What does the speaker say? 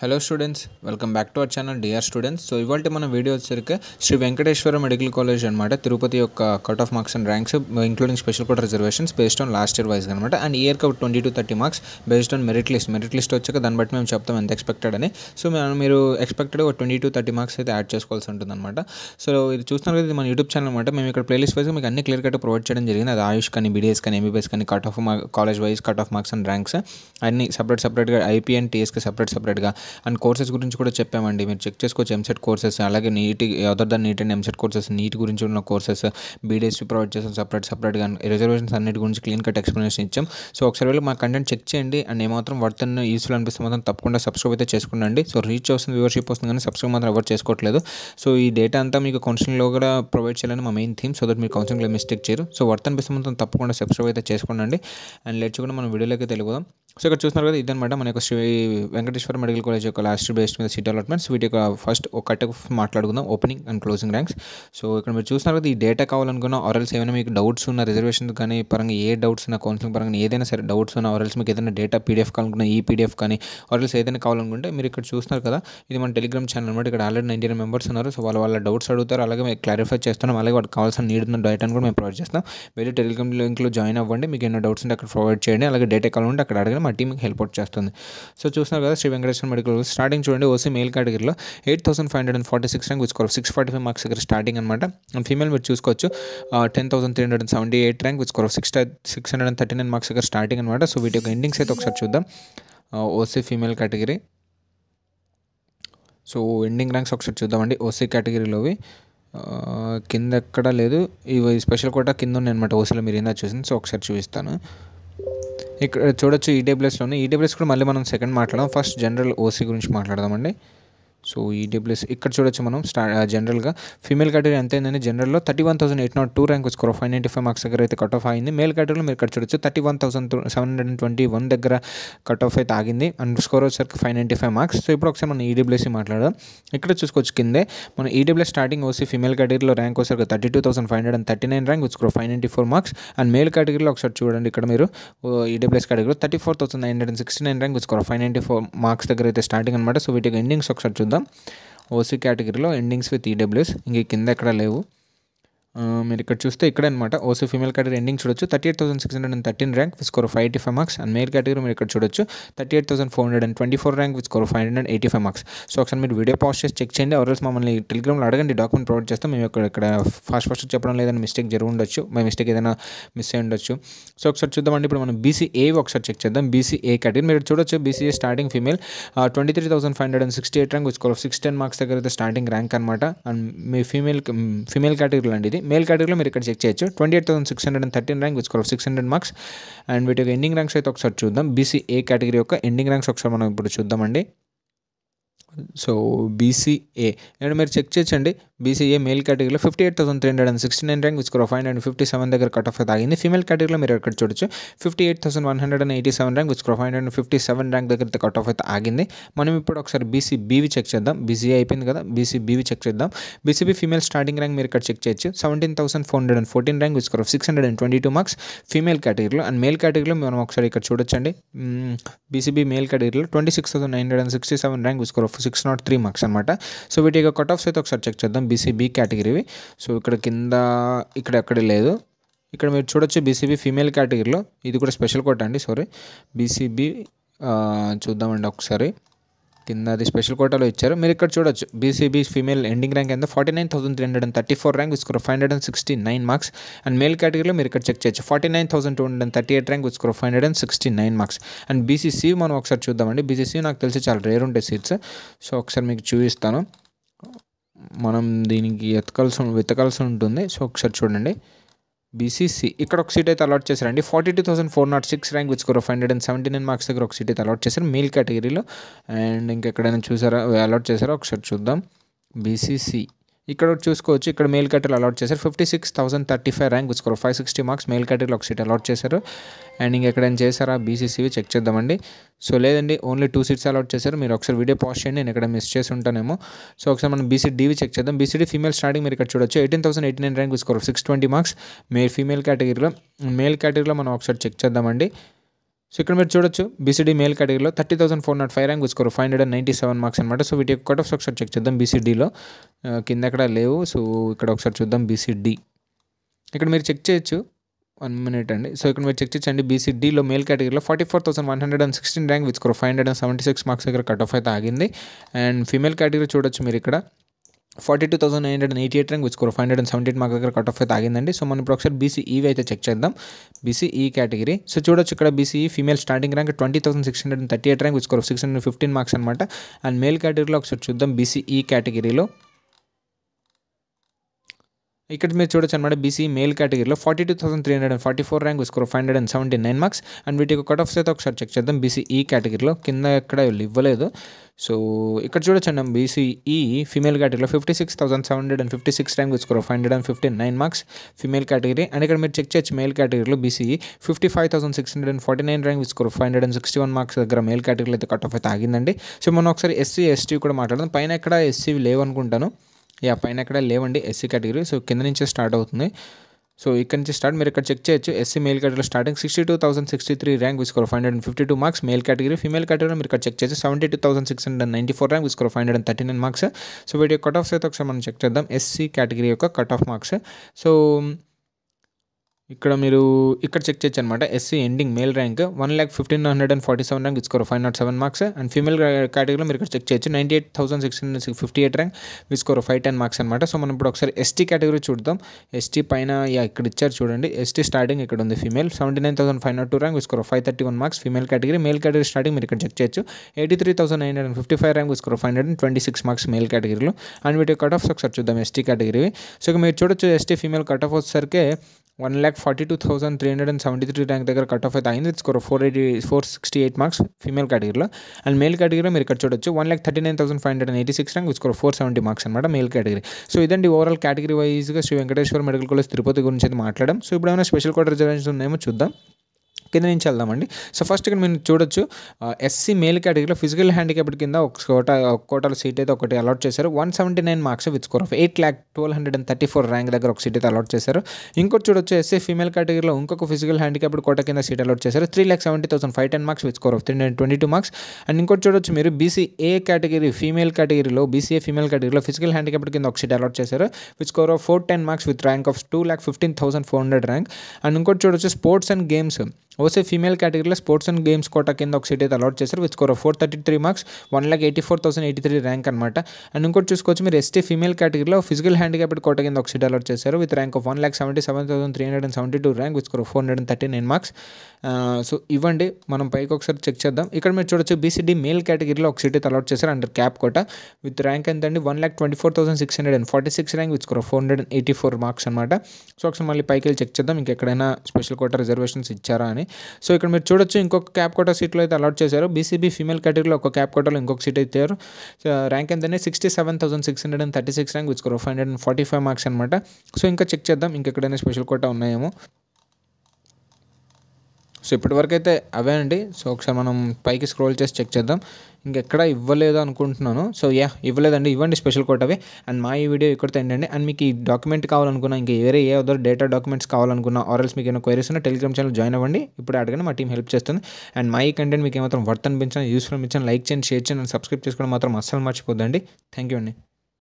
Hello students, welcome back to our channel dear students. So ఇవాళ మన video వచ్చేసరికి Shri Venkateswara medical college అనమాట. తిరుపతి యొక్క cut off marks and ranks including special quota reservations based on last year wise అనమాట. And ఇయర్కి 20 to 30 marks based on merit list వచ్చాక దాన్ని బట్టి మేము చెప్తాం ఎంత ఎక్స్పెక్టెడ్ అని. సో మీరు ఎక్స్పెక్టెడ్ 20 to 30 మార్క్స్ అయితే యాడ్ చేసుకోవాల్సి ఉంటుంది అనమాట. సో ఇది చూస్తున్నారు కదా, ఇది మన యూట్యూబ్ ఛానల్ అనమాట. మేము ఇక్కడ ప్లేలిస్ట్ వైజ్ మీకు అన్ని క్లియర్ కట్ ప్రొవైడ్ చేయడం జరిగింది. అది ఆయుష్ కానీ, బీడీఎస్ కానీ, ఎంబీబీఎస్ కానీ, cut off college wise cut off marks and ranks అన్ని సపరేట్గా ఐపీ అండ్ టీఎస్కి సపరేట్గా అండ్ కోర్సెస్ గురించి కూడా చెప్పామండి. మీరు చెక్ చేసుకోవచ్చు. ఎంసెట్ కోర్సెస్, అలాగే NEET other than NEET and EAMCET courses, NEET గురించి ఉన్న కోర్సెస్ బీడీఎస్పీ ప్రొవైడ్ చేసాం సపరేట్గా. రిజర్వేషన్స్ అన్నిటి గురించి క్లీన్ కట్ ఎక్స్ప్లెనేషన్ ఇచ్చాం. సో ఒకసారి వెళ్ళి మా కంటెంట్ చెక్ చేయండి. అండ్ ఏమాత్రం వర్త్ యూస్ఫుల్ అనిపిస్తే మాత్రం తప్పకుండా సబ్స్క్రైబ్ అయితే చేసుకునండి. సో రీచ్ వస్తుంది, వ్యూవర్షిప్ వస్తుంది, కానీ సబ్స్క్రైబ్ మాత్రం ఎవరు చేసుకోవట్లేదు. సో ఈ డేటా అంతా మీకు కౌన్సిలింగ్లో కూడా ప్రొవైడ్ చేయాలని మా మెయిన్ థీమ్. సో దట్ మీరు కౌన్సిలింగ్లో మిస్టేక్ చేయరు. సో వర్త్ అనిపిస్తే మాత్రం తప్పకుండా సబ్స్క్రైబ్ అయితే చేసుకోండి. అండ్ లెట్స్ కూడా మనం వీడియోలోకి తెలుగుదాం. సో ఇక్కడ చూస్తున్నారు కదా, ఇదనమాట మన యొక్క శ్రీ వెంకటేశ్వర మెడికల్ కాలేజ్ యొక్క లాస్ట్ బేస్డ్ మీద సీట్ అలాట్మెంట్స్. వీటి యొక్క ఫస్ట్ ఒక కట్ మాట్లాడుకుందాం, opening and closing ranks. So ఇక్కడ మీరు చూస్తున్నారు కదా, ఈ డేటా కావాలనుకున్న ఆర్ఎల్స్ ఏమైనా మీకు డౌట్స్ ఉన్న రిజర్వేషన్ కానీ పరంగా ఏ డౌట్స్ ఉన్న కౌన్సిలింగ్ పరంగా ఏదైనా సరే డౌట్స్ ఉన్న ఆర్ఎల్స్ మీకు ఏదైనా డేటా పీడిఎఫ్ కావాలనుకున్న ఈ పీడిఎఫ్ కానీ ఆర్ఎల్స్ ఏదైనా కావాలనుకుంటే మీరు ఇక్కడ చూస్తున్నారు కదా, ఇది మన టెలిగ్రామ్ ఛానల్ అనమాట. ఇక్కడ ఆల్రెడీ 99 మెంబర్స్ ఉన్నారు. సో వాళ్ళ డౌట్స్ అడుగుతారు, అలాగే మేము క్లారిఫై చేస్తున్నాం. అలాగే వాళ్ళకి కావాల్సిన నీడ్ ఉన్న డేటాను కూడా మేము ప్రొవైడ్ చేస్తాం. వెళ్ళి టెలిగ్రామ్ లింక్లో జాయిన్ అవ్వండి. మీకు ఎన్నో డౌట్స్ ఉంటే అక్కడ ప్రొవైడ్ చేయండి. అలాగే డేటా కావాలంటే అక్కడ అడగండి, మా టీం మీకు హెల్ప్ అవుట్ చేస్తుంది. సో చూస్తున్నారు కదా, శ్రీ వెంకటేశ్వర మెడికల్ స్టార్టింగ్ చూడండి. ఓసీ మేల్ కేటగిరీలో 8546 rank with score of 645 marks దగ్గర స్టార్టింగ్ అనమాట. అండ్ ఫీమేల్ మీరు చూసుకోవచ్చు 10,378 rank with score of 639 marks దగ్గర స్టార్టింగ్ అనమాట. సో వీటి యొక్క ఎండింగ్స్ అయితే ఒకసారి చూద్దాం. OC female category. So ending ranks ఒకసారి చూద్దామండి. ఓసీ కేటగిరీలోవి కింద ఎక్కడా లేదు, ఇవి స్పెషల్ కోటా కింద ఉన్నాయి అనమాట. ఓసీలో మీరు ఏందా చూసింది. సో ఒకసారి చూపిస్తాను. ఇక్కడ చూడొచ్చు ఈడబ్ల్యూఎస్లోనే. ఈడబ్ల్యూఎస్ కూడా మళ్ళీ మనం సెకండ్ మాట్లాడదాం. ఫస్ట్ జనరల్ ఓసీ గురించి మాట్లాడదామండి. సో ఈడబ్ల్యూఎస్ ఇక్కడ చూడొచ్చు మనం జనరల్గా ఫీమేల్ కేటగిరీ ఎంత అయిందని జనరల్లో 31,802 ర్యాంక్ స్కోర్ 595 మార్క్స్ దగ్గర అయితే కట్ ఆఫ్ అయింది. మేల్ కేటగిరీలో మీరు ఇక్కడ చూడొచ్చు 31,721 దగ్గర కట్ ఆఫ్ అయితే ఆగింది. అండ్ స్కోర్ వచ్చేసరికి 595 మార్క్స్. సో ఇప్పుడు ఒకసారి మనం ఈడబ్ల్యూఎస్సీ మాట్లాడదాం. ఇక్కడ చూసుకోవచ్చు కిందే మన ఈడబ్ల్యూఎస్ స్టార్టింగ్ ఓసీ ఫీమేల్ కేటగిరీలో ర్యాంక్ వచ్చేసరికి 32,539 rank with score 594 marks. And male కేటగిరీలో ఒకసారి చూడండి, ఇక్కడ మీరు ఈడబ్ల్యూఎస్ కేటగిరీలో 34,969 ర్యాంక్ విత్ స్కోర్ 594 మార్క్స్ దగ్గర అయితే స్టార్టింగ్ అనమాట. సో వీటికి ఎండింగ్స్ ఒకసారి చూద్దాం. ఓసీ కేటగిరీలో ఎండింగ్స్ విత్ ఈడబ్ల్యూఎస్ ఇంక కింద ఎక్కడ లేవు. మీరు ఇక్కడ చూస్తే ఇక్కడే అనమాట. ఓసీ ఫీమేల్ కేటగిరీ ఎండింగ్ చూడొచ్చు 38,613 rank with score 585 marks. And male category మీరు ఇక్కడ చూడొచ్చు 38,424 rank with score 585 marks. So ఒకసారి మీరు వీడియో పాజ్ చేసి చెక్ చేయండి. ఎవరైనా మమ్మల్ని టెలిగ్రామ్లో అడగండి, డాక్యుమెంట్ ప్రొవైడ్ చేస్తాం. మేము ఇక్కడ ఫాస్ట్ చెప్పడం లేదని మిస్టేక్ జరిగి ఉండొచ్చు, మై మిస్టేక్ ఏదైనా మిస్ అయ్యి ఉండొచ్చు. సో ఒకసారి చూద్దామండి. ఇప్పుడు మనం బీసీఏ ఒకసారి చెక్ చేద్దాం. బీసీఏ కేటగిరీ మీరు చూడొచ్చు. BCA starting female 23,568 rank with score of 610 marks దగ్గర అయితే స్టార్టింగ్ ర్యాంక్ అనమాట. అండ్ మీ ఫీమేల్ కేటగిరీలో అండి ఇది. మేల్ కేటగిరీలో మీరు ఇక్కడ చెక్ చేయొచ్చు 28,613 rank with score of 600 marks. And వీటి యొక్క ఎండింగ్ ర్యాంక్స్ అయితే ఒకసారి చూద్దాం. బీసీఏ కేటగిరీ యొక్క ఎండింగ్ ర్యాంక్స్ ఒకసారి మనం ఇప్పుడు చూద్దామండి. సో బీసీఏ అండ్ మీరు చెక్ చేయొచ్చండి. బీసీఏ మేల్ కేటగిరీలో 58,369 ర్యాంక్ విత్ స్కోర్ ఆఫ్ 557 దగ్గర కట్ ఆఫ్ అయితే ఆగింది. ఫీమేల్ కేటగిరీలో మీరు ఇక్కడ చూడొచ్చు 58,187 rank with score of 557 rank దగ్గర కట్ ఆఫ్ అయితే ఆగింది. మనం ఇప్పుడు ఒకసారి బీసీబీవి చెక్ చేద్దాం. బీసీఏ అయిపోయింది కదా, బీసీబీవి చెక్ చేద్దాం. బీసీబీ ఫీమేల్ స్టార్టింగ్ ర్యాంక్ మీరు ఇక్కడ చెక్ చేయొచ్చు 17,414 rank with score of 622 marks female కేటగిరీలో. అండ్ మేల్ కేటగిరీలో మనం ఒకసారి ఇక్కడ చూడొచ్చండి. బీసీబీ మేల్ కేటగిరీలో 26,967 rank with score of 603 marks అనమాట. సో వీటి యొక్క కట్ ఆఫ్స్ అయితే ఒకసారి చెక్ చేద్దాం. బీసీబీ కేటగిరీవి. సో ఇక్కడ కింద ఇక్కడ ఎక్కడ లేదు. ఇక్కడ మీరు చూడొచ్చు బీసీబీ ఫీమేల్ కేటగిరీలో ఇది కూడా స్పెషల్ కోటా అండి, సారీ బీసీబీ చూద్దామండి ఒకసారి. కింద అది స్పెషల్ కోటాలో ఇచ్చారు. మీరు ఇక్కడ చూడొచ్చు బీసీబీ ఫీమేల్ ఎండింగ్ ర్యాంక్ ఎంత 49,334 rank with score 569 marks. And male కేటగిరీలో మీరు ఇక్కడ చెక్ చేయొచ్చు 49,238 rank with score 569 marks. And BCC మనం ఒకసారి చూద్దామండి. బీసీసీ నాకు తెలిసి చాలా రేర్ ఉంటాయి సీట్స్. సో ఒకసారి మీకు చూపిస్తాను. మనం దీనికి వెతకాల్సి ఉంటుంది. సో ఒకసారి చూడండి. బీసీసీ ఇక్కడ ఒక సీట్ అయితే అలాట్ చేశారండి. 42,406 ర్యాంక్ విత్ స్కోర్ 579 మార్క్స్ దగ్గర ఒక సీట్ అయితే అలాట్ చేశారు మేల్ కేటగిరీలో. అండ్ ఇంకెక్కడైనా చూసారా అలాట్ చేశారా ఒకసారి చూద్దాం. బీసీసీ ఇక్కడ చూసుకోవచ్చు. ఇక్కడ మేల్ కేటగిరీలో అలాట్ చేశారు 56,035 rank with score 560 marks male కేటగిరీలో ఒక సీట్ అలాట్ చేశారు. అండ్ ఇంకెక్కడైనా చేశారా బీసీసీవి చెక్ చేద్దామండి. సో లేదండి, ఓన్లీ 2 సీట్స్ అలాట్ చేశారు. మీరు ఒకసారి వీడియో పాజ్ చేయండి, నేను ఇక్కడ మిస్ చేసి ఉంటానేమో. సో ఒకసారి మనం బీసీడీవి చెక్ చేద్దాం. బీసీడీ ఫీమేల్ స్టార్టింగ్ మీరు ఇక్కడ చూడొచ్చు 18,089 rank with score 620 marks female కేటగిరీలో. మేల్ కేటగిరీలో మనం ఒకసారి చెక్ చేద్దామండి. సో ఇక్కడ మీరు చూడొచ్చు బీసీడీ మేల్ కేటగిరీలో 30,405 ర్యాంక్ విత్ స్కోర్ 597 మార్క్స్ అనమాట. సో వీటి యొక్క కట్ ఆఫ్స్ ఒకసారి చెక్ చేద్దాం. బీసీడీలో కింద ఎక్కడ లేవు. సో ఇక్కడ ఒకసారి చూద్దాం బీసీడీ. ఇక్కడ మీరు చెక్ చేయొచ్చు 1 minute అండి. సో ఇక్కడ మీరు చెక్ చేయొచ్చండి. బీసీడీలో మేల్ కేటగిరీలో 44,116 ర్యాంక్ విత్ స్కోర్ 576 మార్క్స్ దగ్గర కట్ ఆఫ్ అయితే ఆగింది. అండ్ ఫీమేల్ కేటగిరీ చూడొచ్చు మీరు ఇక్కడ 42,988 ర్యాంక్ విత్ స్కోర్ 578 మార్క్స్ దగ్గర కట్ ఆఫ్ అయితే ఆగిందండి. సో మనం ఇప్పుడు ఒకసారి బీసీఈవి అయితే చెక్ చేద్దాం. బీసీఈ కేటగిరీ సో చూడొచ్చు ఇక్కడ BCE female starting rank 20,638 rank with score 615 marks అనమాట. అండ్ మేల్ కేటగిరీలో ఒకసారి చూద్దాం. బీసీఈ కేటగిరీలో ఇక్కడ మీరు చూడొచ్చు అనమాట. బీసీ మేల్ కేటగిరీలో 42,344 ర్యాంక్ స్కోర్ 579 మార్క్స్. అండ్ వీటికి కట్ ఆఫ్స్ అయితే ఒకసారి చెక్ చేద్దాం. బీసీఈ కేటగిరీలో కింద ఎక్కడ ఇవ్వలేదు. సో ఇక్కడ చూడొచ్చు అండి. బీసీఈ ఫీమేల్ కేటగిరీలో 56,756 rank score 559 marks female category. And ఇక్కడ మీరు చెక్ చేయొచ్చు మేల్ కేటగిరీలో బీసీఈ 55,649 ర్యాంక్ స్కోర్ 561 మార్క్స్ దగ్గర మేల్ కేటగిరీలో అయితే కట్ ఆఫ్ అయితే ఆగిందండి. సో మనం ఒకసారి ఎస్సీ ఎస్టీ కూడా మాట్లాడదాం. పైన ఎక్కడ ఎస్సీ లేవనుకుంటాను. పైన ఎక్కడ లేవండి ఎస్సీ కేటగిరీ. సో కింద నుంచే స్టార్ట్ అవుతుంది. సో ఇక్కడ నుంచి స్టార్ట్ మీరు ఇక్కడ చెక్ చేయొచ్చు. ఎస్సీ మేల్ కేటగిరీలో starting 62,063 rank with score 552 marks male category. Female కేటగిరీలో మీరు ఇక్కడ చెక్ చేయొచ్చు 72,694 rank with score 539 marks. So వీటి కట్ ఆఫ్స్ అయితే ఒకసారి మనం చెక్ చేద్దాం. ఎస్సీ కేటగిరీ యొక్క కట్ ఆఫ్ మార్క్స్. సో ఇక్కడ మీరు ఇక్కడ చెక్ చేయొచ్చు అనమాట. SC ending male rank 1,15,147 rank with score 507 marks. And female కేటగిరీలో మీరు ఇక్కడ చెక్ చేయొచ్చు 98,658 ర్యాంక్ విత్ స్కోర్ 510 మార్క్స్ అనమాట. సో మనం ఇప్పుడు ఒకసారి ఎస్టీ కేటగిరీ చూద్దాం. ఎస్టీ పైన ఇక్కడ ఇచ్చారు చూడండి. ఎస్టీ స్టార్టింగ్ ఇక్కడ ఉంది female 79,502 rank with score 531 marks female category. Male category starting మీరు ఇక్కడ చెక్ చేయొచ్చు 83,955 rank with score 526 marks male కేటగిరీలో. అండ్ వీటి కట్ ఆఫ్స్ ఒకసారి చూద్దాం ఎస్టీ కేటగిరీ. సో ఇక మీరు చూడొచ్చు ఎస్టీ ఫీమేల్ కట్ ఆఫ్ వచ్చేసరికి 1,42,373 ర్యాంక్ దగ్గర కట్ ఆఫ్ అయితే అయింది. స్కోర్ 468 మార్క్స్ ఫీమేల్ కేటగిరీలో. అండ్ మేల్ కేటగిరీలో మీరు ఇక్కడ చూడొచ్చు 1,39,586 ర్యాంక్ స్కోర్ 470 మార్క్స్ అనమాట మేల్ కేటగిరీ. సో ఇదండి ఓవరాల్ కేటగిరీ వైజ్గా శ్రీ వెంకటేశ్వర మెడికల్ కాలేజ్ తిరుపతి గురించి అయితే మాట్లాడడం. సో ఇప్పుడు ఏమైనా స్పెషల్ కోట రిజర్వేషన్స్ ఉన్నాయేమో చూద్దాం. కింద నుంచి వెళ్దామండి. సో ఫస్ట్ ఇక్కడ మీరు చూడొచ్చు ఎస్సీ మేల్ కేటగిరీలో ఫిజికల్ హ్యాండిక్యాప్డ్ కింద ఒక కోటాలో సీట్ అయితే ఒకటి అలాట్ చేశారు. 179 marks with score of 8,12,34 rank దగ్గర ఒక సీట్ అయితే అలాట్ చేశారు. ఇంకోటి చూడొచ్చు ఎస్సీ ఫీమేల్ కేటగిరీలో ఇంకొక ఫిజికల్ హ్యాండిక్యాప్డ్ కోట కింద సీట్ అలాట్ చేశారు. 3,70,510 marks with score of 322 marks. And ఇంకోటి చూడొచ్చు మీరు బీసీఏ కేటగిరీ ఫీమేల్ కేటగిరీలో బీసీఏ ఫీమేల్ కేటగిరీలో ఫిజికల్ హ్యాండిక్యాప్డ్ కింద ఒక సీట్ అలాట్ చేశారు with score of 410 marks with rank of 2,15,400 rank. And ఇంకోటి చూడొచ్చు sports and games OC female కేటగిరీలో స్పోర్ట్స్ అండ్ గేమ్స్ కోటా కింద ఒక సీట్ అయితే అలాట్ చేశారు with score of 433 marks 1,84,083 rank అనమాట. అండ్ ఇంకోటి చూసుకోవచ్చు మీరు ఎస్టీ ఫీమేల్ కేటగిరీలో ఫిజికల్ హ్యాండిక్యాప్డ్ కోటా కింద ఒక సీట్ అలాట్ చేశారు with rank of 1,77,372 rank with score of 439 marks. So ఇవ్వండి మనం పైకి ఒకసారి చెక్ చేద్దాం. ఇక్కడ మీరు చూడొచ్చు బీసీడీ మేల్ కేటగిరీలో ఒక సీట్ అయితే అలాట్ చేశారు under cap quota with rank ఎంత అండి 1,24,646 rank with score of 484 marks అనమాట. సో ఒకసారి మళ్ళీ పైకి వెళ్ళి చెక్ చేద్దాం ఇంకెక్కడైనా స్పెషల్ కోటా రిజర్వేషన్స్ ఇచ్చారా అని. సో ఇక్కడ మీరు చూడొచ్చు ఇంకొక క్యాప్ కోటా సీట్లో అయితే అలాట్ చేశారు. బీసీబీ ఫీమేల్ కేటగిరీలో ఒక క్యాప్ కోటాలో ఇంకొక సీట్ ఇచ్చారు. ర్యాంక్ ఎంతనే 67,636 ర్యాంక్ విత్ స్కోర్ 545 మార్క్స్ అనమాట. సో ఇంకా చెక్ చేద్దాం ఇంకెక్కడైనా స్పెషల్ కోటా ఉన్నాయేమో. సో ఇప్పటివరకు అయితే అవే అండి. సో ఒకసారి మనం పైకి స్క్రోల్ చేసి చెక్ చేద్దాం ఇంకెక్కడ ఇవ్వలేదు అనుకుంటున్నాను. సో ఇవ్వలేదండి. ఇవ్వండి స్పెషల్ కోటవే. అండ్ మా ఈ వీడియో ఇక్కడితో ఏంటండి. అండ్ మీకు ఈ డాక్యుమెంట్ కావాలనుకున్నా ఇంకా వేరే ఏ అదర్ డేటా డాక్యుమెంట్స్ కావాలనుకున్నా ఆర్ఎల్స్ మీకు ఏమైనా క్వైరీస్ ఉన్నా టెలిగ్రామ్ ఛానల్ జాయిన్ అవ్వండి. ఇప్పుడు అడగండి మా టీం హెల్ప్ చేస్తుంది. అండ్ మా ఈ కంటెంట్ మీకు ఏమాత్రం వర్త్ అనిపించినా యూస్ఫుల్ అనిపించినా లైక్ చేయండి, షేర్ చేయండి అండ్ సబ్స్క్రైబ్ చేసుకోవడం మాత్రం అస్సలు మర్చిపోద్దండి. థ్యాంక్ యూ అండి.